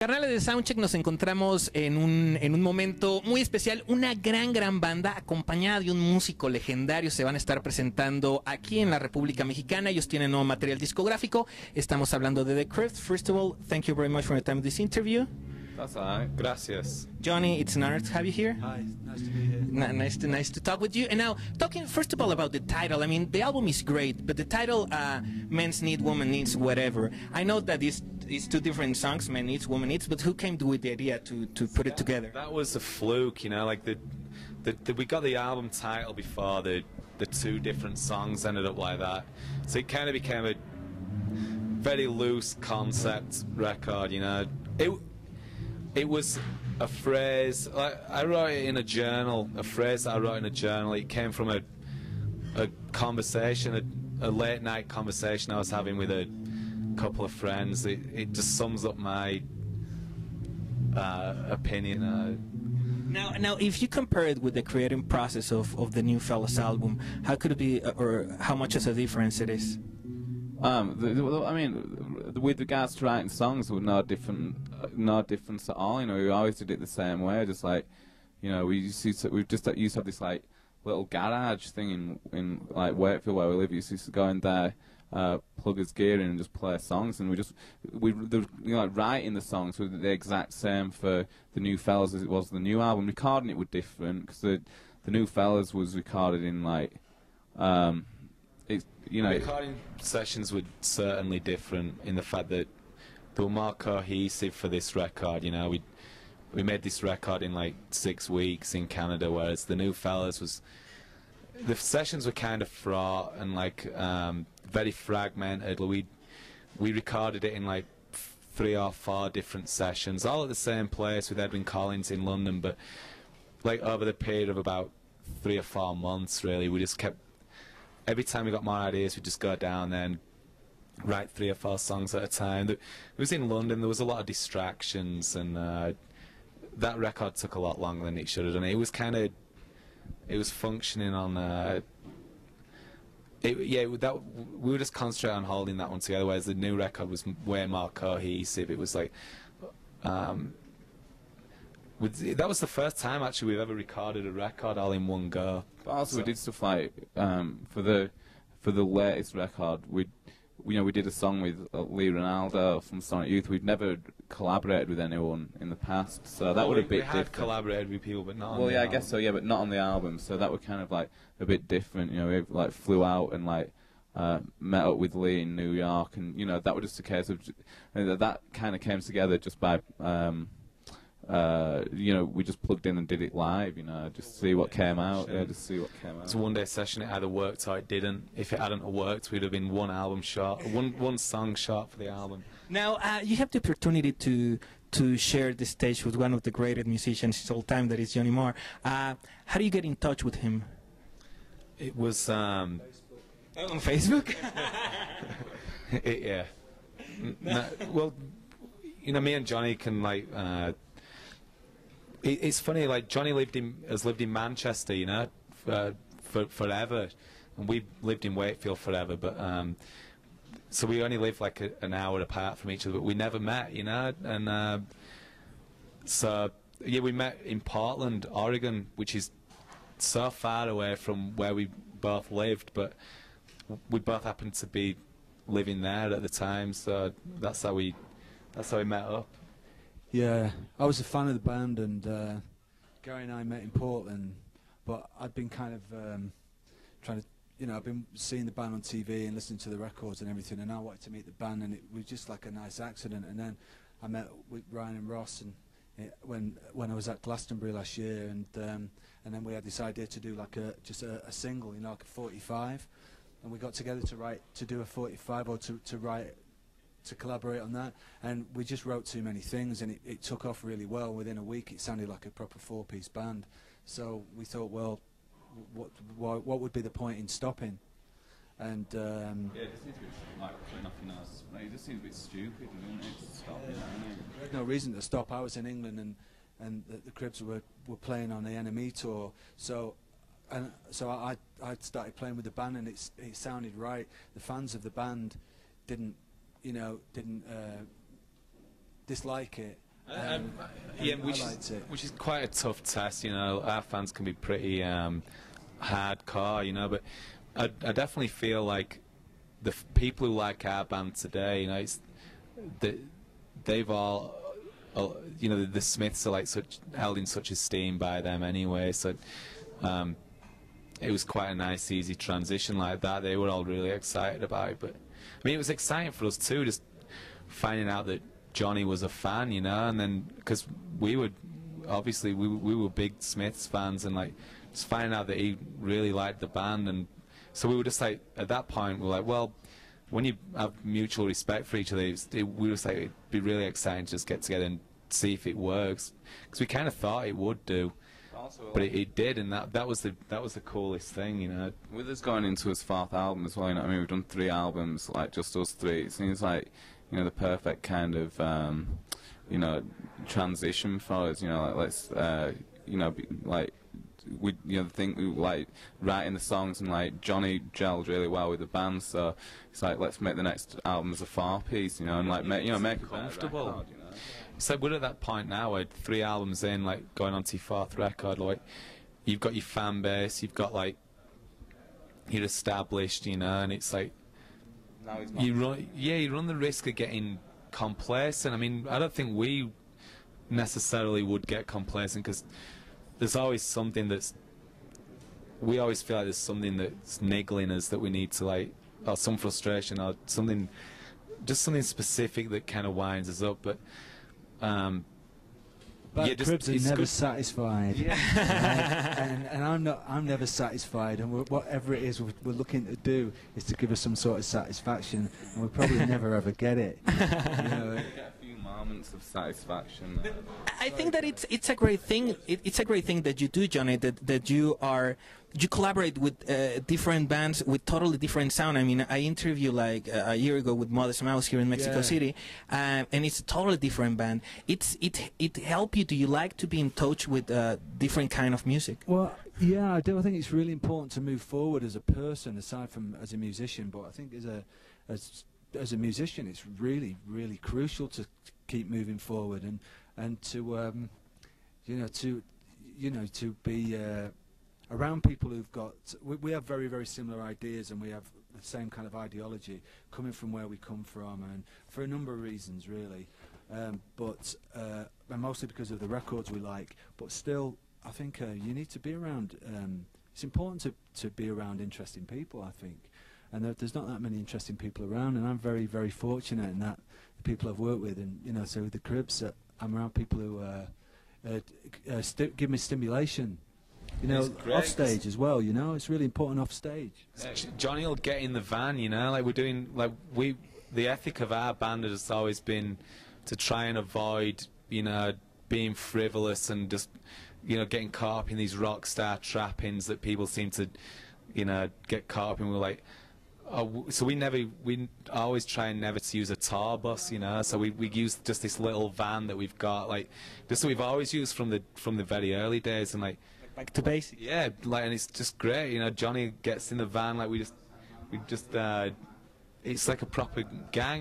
Carnales de Soundcheck, nos encontramos en un momento muy especial. Una gran banda acompañada de un músico legendario se van a estar presentando aquí en la República Mexicana. Ellos tienen nuevo material discográfico. Estamos hablando de The Crypt. First of all, thank you very much for the time of this interview. That's all right. Gracias. Johnny, it's an honor to have you here. Hi, nice to be here. Nice to talk with you. And now, talking first of all about the title. I mean, the album is great, but the title, Men's Need, Woman Needs, Whatever. I know that it's two different songs, Man Needs, Woman Needs, but who came with the idea to put it together? That was a fluke, you know, like we got the album title before the two different songs ended up like that. So it kind of became a very loose concept record, you know. It was a phrase, I wrote it in a journal, a phrase that I wrote in a journal. It came from a conversation, a late night conversation I was having with a couple of friends. It just sums up my opinion. Now, if you compare it with the creating process of the New Fellas album, how could it be, or how much of a difference it is? I mean, with regards to writing songs, there was no difference at all. You know, we always did it the same way. Just like, you know, we used to have this like little garage thing in like Wakefield where we live. We used to go in there, plug his gear in, and just play songs. And like writing the songs were the exact same for the New Fellas as it was the new album. Recording it was different because the New Fellas was recorded in like. You know, recording sessions were certainly different in the fact that they were more cohesive for this record. You know, we made this record in like 6 weeks in Canada, whereas the New Fellas the sessions were kind of fraught and like very fragmented. We recorded it in like 3 or 4 different sessions, all at the same place with Edwin Collins in London, but like over the period of about 3 or 4 months, really, we just kept. Every time we got more ideas, we'd just go down there and write 3 or 4 songs at a time. It was in London, there was a lot of distractions, and that record took a lot longer than it should have done. It was functioning on, we were just concentrating on holding that one together, whereas the new record was way more cohesive. It was like, that was the first time actually we've ever recorded a record all in one go. But also we did stuff like for the latest record we did a song with Lee Ronaldo from Sonic Youth. We'd never collaborated with anyone in the past, so that would have been different. We had collaborated with people, but not on the album. I guess so, yeah, but not on the album. So that was kind of like a bit different. You know, we like flew out and like met up with Lee in New York, and you know that was just a case of that kind of came together just by. You know, we just plugged in and did it live, you know, just see what came out. Yeah, just see what came out. It's a one-day session. It either worked or it didn't. If it hadn't worked, we'd have been one album short, one song short for the album. Now, you have the opportunity to share the stage with one of the greatest musicians of all time, that is Johnny Marr. How do you get in touch with him? It was on Facebook. Yeah. Well, you know, me and Johnny can like. It's funny, like Johnny has lived in Manchester, you know, for forever, and we lived in Wakefield forever. But so we only lived like an hour apart from each other, but we never met, you know. And so yeah, we met in Portland, Oregon, which is so far away from where we both lived, but we both happened to be living there at the time, so that's how we met up. Yeah, I was a fan of the band, and Gary and I met in Portland, but I'd been kind of trying to, you know, I've been seeing the band on TV and listening to the records and everything, and I wanted to meet the band, and it was just like a nice accident. And then I met with Ryan and Ross, and when I was at Glastonbury last year, and then we had this idea to do like just a single, you know, like a 45, and we got together to do a 45 or to write. To collaborate on that, and we just wrote too many things, and it took off really well. Within a week it sounded like a proper 4-piece band, so we thought, well, what would be the point in stopping? And yeah, it just seems a bit like putting off your nose. It just seems a bit stupid, doesn't it, to stop. There's no reason to stop. I was in England, and the Cribs were playing on the NME tour, so I started playing with the band, and it sounded right. The fans of the band didn't dislike it, Yeah, I liked it. which is quite a tough test, you know. Our fans can be pretty hardcore, you know, but I definitely feel like the people who like our band today, you know, they've all, you know, the Smiths are like held in such esteem by them anyway, so it was quite a nice, easy transition like that. They were all really excited about it, but I mean, it was exciting for us too, just finding out that Johnny was a fan, you know, and then because we were big Smiths fans, and like just finding out that he really liked the band, and so we were just like, at that point we were like, well, when you have mutual respect for each other, we were just like, it'd be really exciting to just get together and see if it works, because we kind of thought it would do. But it did, and that was the coolest thing, you know. With us going into his 4th album as well, you know, I mean, we've done 3 albums, like just us 3. It seems like, you know, the perfect kind of, you know, transition for us. You know, like let's, you know, you know, think like writing the songs, and like Johnny gelled really well with the band, so it's like, let's make the next album as a 4-piece, you know, and like make it comfortable. Record, you know? So we're at that point now where 3 albums in, like going on to your 4th record, like you've got your fan base, you've got like you're established, you know, and it's like Now he's not. you run the risk of getting complacent. I mean, I don't think we necessarily would get complacent, because there's always something we always feel like there's something that's niggling us that we need to, like, or some frustration or something, just something specific that kind of winds us up, but Cribs are never good. satisfied. Yeah. Right? And I'm never satisfied, and whatever it is we're looking to do is to give us some sort of satisfaction, and we'll probably never ever get it. You know? Get a few moments of satisfaction. I think that it's a great thing. It's a great thing that you do, Johnny. That you collaborate with different bands with totally different sound. I mean, I interviewed like a year ago with Modest Mouse here in Mexico City, and it's a totally different band. It helped you. Do you like to be in touch with different kind of music? Well, yeah, I do. I think it's really important to move forward as a person, aside from as a musician. But I think as a musician, it's really, really crucial to keep moving forward and to to be around people who've got. We have very, very similar ideas, and we have the same kind of ideology, coming from where we come from, and for a number of reasons, really. But mostly because of the records we like. But still, I think you need to be around. It's important to be around interesting people, I think. And there's not that many interesting people around, and I'm very, very fortunate in that the people I've worked with, and so with the Cribs, I'm around people who give me stimulation. Off stage as well. It's really important off stage. Johnny will get in the van, like we're doing, like the ethic of our band has always been to try and avoid, being frivolous and just, getting caught up in these rock star trappings that people seem to, get caught up in. We're like, so we always try and never to use a tour bus, so we use just this little van that we've got, like, just that we've always used from the very early days, and like, back to basics. Yeah, like, and it's just great, Johnny gets in the van, like, we just it's like a proper gang.